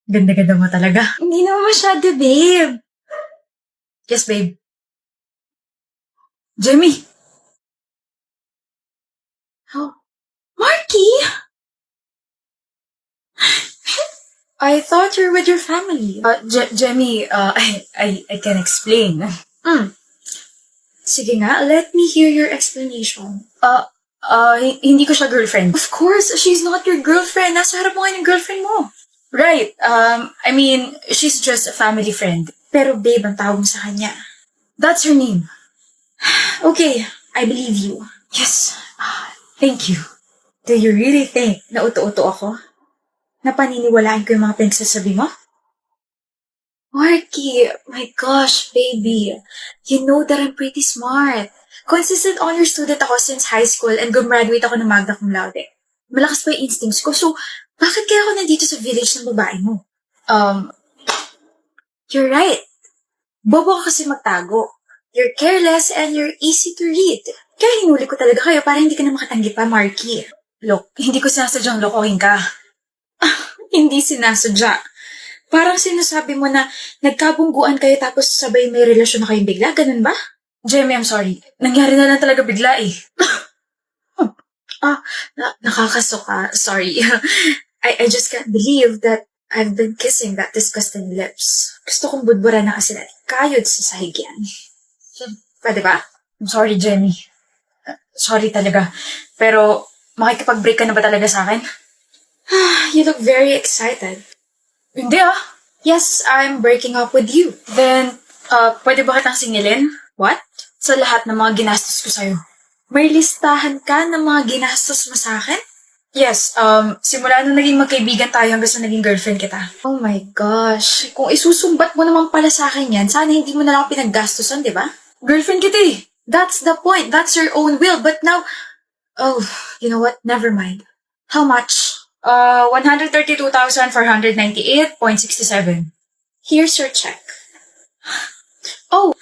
Ganda-ganda mo talaga. Hindi naman masyado, babe. Yes, babe. Jamie! Oh, Marky! I thought you're with your family. Jamie, I can explain. Sige nga, let me hear your explanation. Hindi ko siya girlfriend. Of course, she's not your girlfriend. Nasa harap mo nga yung girlfriend mo. Right, I mean, she's just a family friend. Pero babe ang tawag mo sa kanya. That's her name. Okay, I believe you. Yes, thank you. Do you really think na uto-uto ako? Napaniniwalaan ko yung mga pinagsasabi mo? Marky, my gosh, baby. You know that I'm pretty smart. Consistent honor student ako since high school and gumraduate ako ng magna cum laude. Malakas pa yung instincts ko, so bakit kaya ako nandito sa village ng babae mo? You're right. Bobo ka kasi magtago. You're careless and you're easy to read. Kaya hinuli ko talaga kayo para hindi ka na makatanggi pa, Marky. Look, hindi ko sinasadyang lokohin ka. Hindi sinasadya. Parang sinasabi mo na nagkabungguan kayo tapos sabay may relasyon na kayong bigla, ganun ba? Jamie, I'm sorry. Nangyari na lang talaga bigla eh. Nakakasuka. Sorry. I just can't believe that I've been kissing that disgusting lips. Gusto kong budbura na kasi kayod sa sahig yan. Pwede ba? I'm sorry, Jamie. Sorry talaga. Pero makikipag-break ka na ba talaga sa akin? You look very excited. Hindi ah. Yes, I'm breaking up with you. Then, pwede ba kitang singilin? What? Sa lahat ng mga ginastos ko sa'yo. May listahan ka ng mga ginastos mo sa akin? Yes, simula nung naging magkaibigan tayo hanggang sa naging girlfriend kita. Oh my gosh. Kung isusumbat mo naman pala sa akin yan, sana hindi mo na lang pinaggastosan, di ba? Girlfriend kita eh. That's the point. That's your own will. But now, you know what? Never mind. How much? 132,498.67. Here's your check. Oh,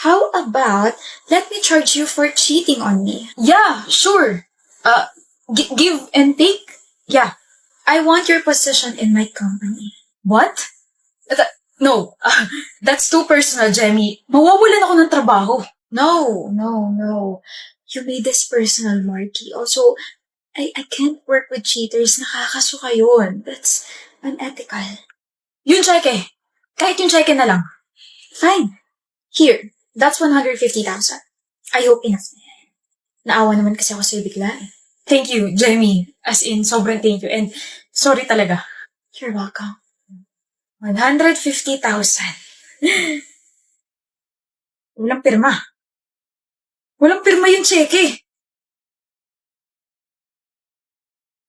how about let me charge you for cheating on me? Yeah, sure. Give and take? Yeah. I want your position in my company. What? No, that's too personal, Jamie. Mawawalan ako ng trabaho. No. You made this personal, Marky. Also, I can't work with cheaters. Nakakasuka yun. That's unethical. Yung cheque. Kahit yung cheque na lang. Fine. Here. That's 150,000. I hope enough na yan. Naawa naman kasi ako sa'yo bigla eh. Thank you, Jamie. As in, sobrang thank you. And sorry talaga. You're welcome. 150,000. Walang pirma. Walang pirma yung cheque.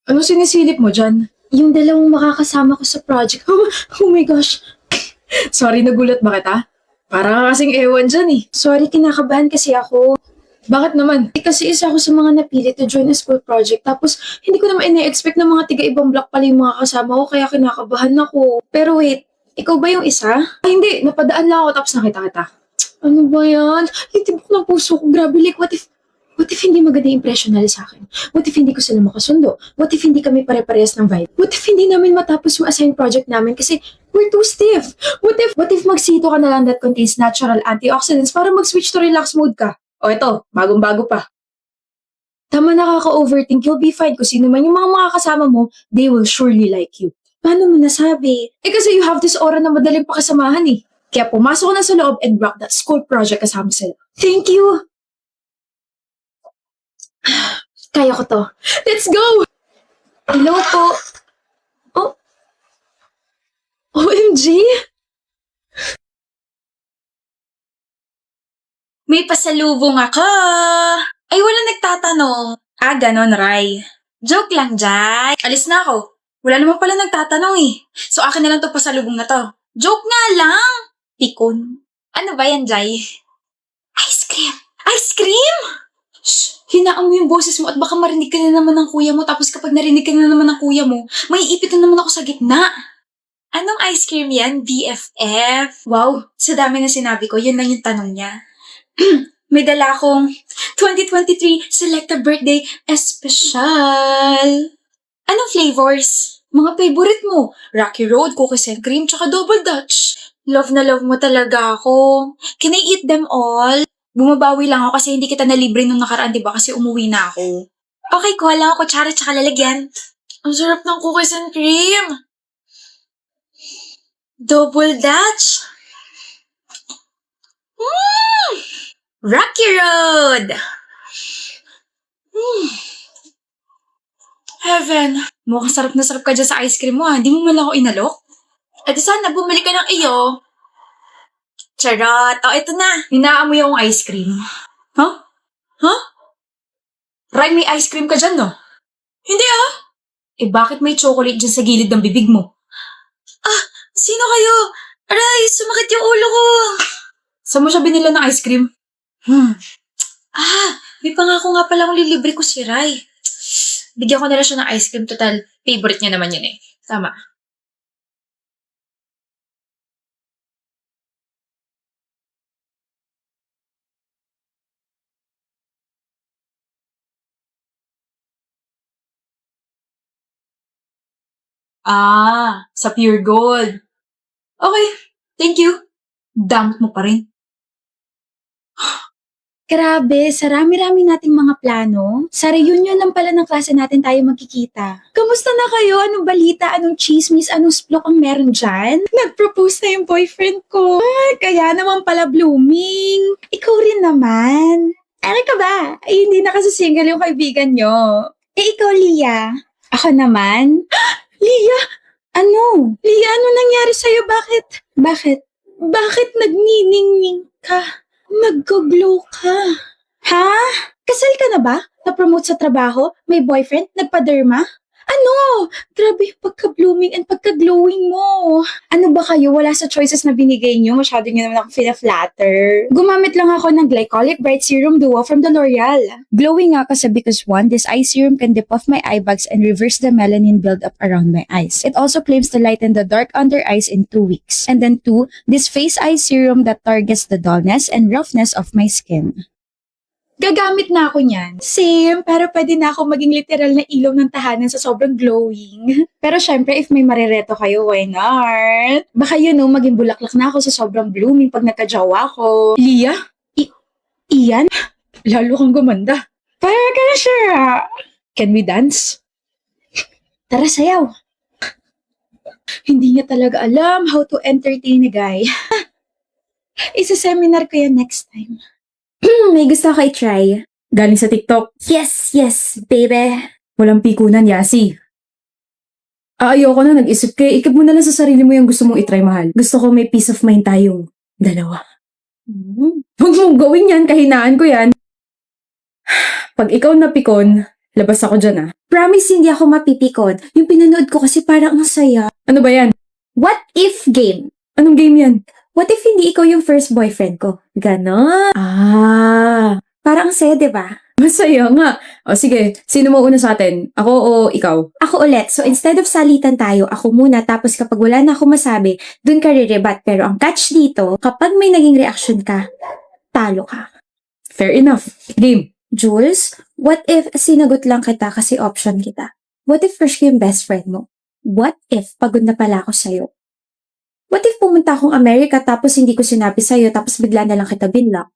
Ano sinisilip mo dyan? Yung dalawang makakasama ko sa project. Oh my gosh. Sorry, nagulat ba kita? Para ka kasing ewan dyan eh. Sorry, kinakabahan kasi ako. Bakit naman? Kasi isa ako sa mga napili to join a school project. Tapos, hindi ko naman ina-expect na mga tiga-ibang block pala yung mga kasama ko. Kaya kinakabahan ako. Pero wait, ikaw ba yung isa? Ay, hindi. Napadaan lang ako tapos nakita kita. Ano ba yan? Yung tibok ng puso ko. Grabe, like, what if hindi maganda yung impression nila sa akin? What if hindi ko sila makasundo? What if hindi kami pare-parehas ng vibe? What if hindi namin matapos yung assigned project namin kasi we're too stiff? What if magsito ka na lang that contains natural antioxidants para mag-switch to relax mode ka? O eto, bagong-bago pa. Tama, nakaka-overthink. You'll be fine. Kung sino man yung mga makakasama mo, they will surely like you. Paano mo nasabi? Kasi you have this aura na madaling pakasamahan eh. Kaya pumasok ko na sa loob and rock that school project kasama sila. Thank you! Kaya ko to. Let's go! Hello po. Oh. OMG? May pasalubong ako! Ay, wala nagtatanong. Ganon, Rai. Joke lang, Jai. Alis na ako. Wala naman pala nagtatanong eh. So, akin na lang to pasalubong na to. Joke nga lang! Pikon. Ano ba yan, Jai? Ice cream! Ice cream? Shh! Hinaan mo yung boses mo at baka marinig ka na naman ng kuya mo tapos kapag narinig ka na naman ng kuya mo, may ipit na naman ako sa gitna. Anong ice cream yan? BFF? Wow, sa dami na sinabi ko, yun lang yung tanong niya. May dala akong 2023 Selecta Birthday Especial. Anong flavors? Mga favorite mo, Rocky Road, Cookies and Cream, tsaka Double Dutch. Love na love mo talaga ako. Can I eat them all? Bumabawi lang ako kasi hindi kita nalibre nung nakaraan, di ba? Kasi umuwi na ako. Okay, kuha lang ako kutsara tsaka lalagyan. Ang sarap ng Cookies and Cream. Double Dutch. Rocky Road! Heaven, mukhang sarap na sarap ka dyan sa ice cream mo ha. Di mo man lang ako inalok? E di sana bumili ka ng iyo. Charot. O, ito na. Hinaamoy akong ice cream. Huh? Huh? Ray, may ice cream ka dyan, no? Hindi ah. Eh, bakit may chocolate dyan sa gilid ng bibig mo? Ah, sino kayo? Aray, sumakit yung ulo ko. Saan mo siya binila ng ice cream? May pangako nga pala akong lilibre ko si Ray. Bigyan ko na lang siya ng ice cream. Total, favorite niya naman yun eh. Tama. Sa Pure Gold. Okay, thank you. Damot mo pa rin. Grabe, sa rami-rami nating mga plano. Sa reunion lang pala ng klase natin tayo magkikita. Kamusta na kayo? Anong balita? Anong chismis? Anong splok ang meron dyan? Nag-propose na yung boyfriend ko. Kaya naman pala blooming. Ikaw rin naman. Ano ka ba? Ay, hindi na kasi single yung kaibigan nyo. Eh, ikaw, Lia. Ako naman? Lia! Ano? Lia, ano nangyari sa'yo? Bakit Bakit nagniningning ka? Nagko-glow ka. Ha? Kasal ka na ba? Na-promote sa trabaho? May boyfriend? Nagpa-derma? Ano? Grabe yung pagka-blooming and pagka-glowing mo. Ano ba kayo? Wala sa choices na binigay nyo. Masyado nyo naman ako fina-flatter. Gumamit lang ako ng Glycolic Bright Serum Duo from the L'Oreal. Glowing nga kasi because 1, this eye serum can dip off my eye bags and reverse the melanin buildup around my eyes. It also claims to lighten the dark under eyes in 2 weeks. And then 2, this face eye serum that targets the dullness and roughness of my skin. Gagamit na ako niyan. Same, pero pwede na ako maging literal na ilaw ng tahanan sa sobrang glowing. Pero syempre, if may marireto kayo, why not? Baka yun, maging bulaklak na ako sa sobrang blooming pag nagka-jowa ko. Lia? Ian? Lalo kang gumanda. Parang ka na siya. Can we dance? Tara, sayaw. Hindi niya talaga alam how to entertain a guy. Isa-seminar ko yan next time. May gusto ko i-try. Galing sa TikTok. Yes, baby. Walang pikunan, Yasi. Ayoko na, nag-isip ka. Ikip mo na lang sa sarili mo yung gusto mong itry, mahal. Gusto ko may peace of mind tayong dalawa. Huwag mong gawin yan, kahinaan ko yan. Pag ikaw napikon, labas ako dyan Promise hindi ako mapipikon. Yung pinanood ko kasi parang ang saya. Ano ba yan? What if game? Anong game yan? What if hindi ikaw yung first boyfriend ko? Ganon. Parang ang saya, diba? Masaya nga. O sige, sino mo una sa atin? Ako o ikaw? Ako ulit. So instead of salitan tayo, ako muna. Tapos kapag wala na ako masabi, dun ka re-rebat. Pero ang catch dito, kapag may naging reaction ka, talo ka. Fair enough. Game. Jules, what if sinagot lang kita kasi option kita? What if first ko yung best friend mo? What if pagod na pala ako sa'yo? What if pumunta akong Amerika tapos hindi ko sinabi sa'yo tapos bigla na lang kita binlock?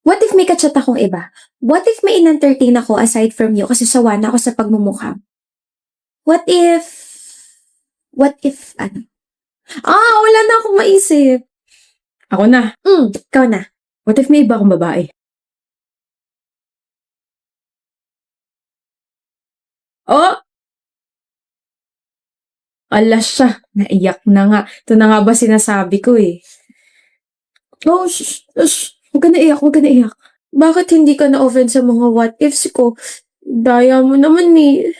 What if may kachat akong iba? What if may in-entertain ako aside from you kasi sawa na ako sa pagmumukha? What if, ano? Wala na akong maisip. Ako na. Ikaw na. What if may iba akong babae? Oh! Alas siya. Naiyak na nga. Ito na nga ba sinasabi ko eh. Oh, shh. Huwag ka na iyak. Bakit hindi ka na-offend sa mga what ifs ko? Daya mo naman eh.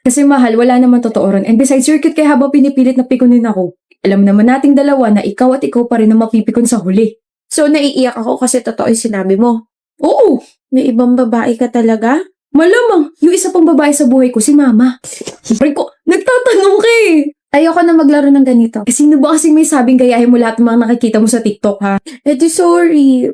Kasi mahal, wala naman totoo ron. And besides, you're cute kaya habang pinipilit na pikunin ako. Alam naman nating dalawa na ikaw at ikaw pa rin na mapipikon sa huli. So, naiiyak ako kasi totoo yung sinabi mo. Oo! May ibang babae ka talaga? Malamang, yung isa pang babae sa buhay ko, si Mama. Siyempre ko, nagtatanong ka eh. Ayoko na maglaro ng ganito. Eh, sino ba kasing may sabing gayahin mo lahat ng mga nakikita mo sa TikTok, ha? Di sorry.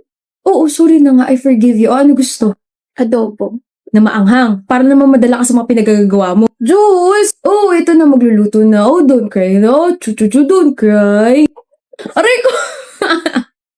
Oo, sorry na nga. I forgive you. O, ano gusto? Adobo. na maanghang para naman madala ka sa mga pinagagawa mo. Jules! Oh, ito na magluluto na. Oh, don't cry na. Oh, don't cry. Aray ko!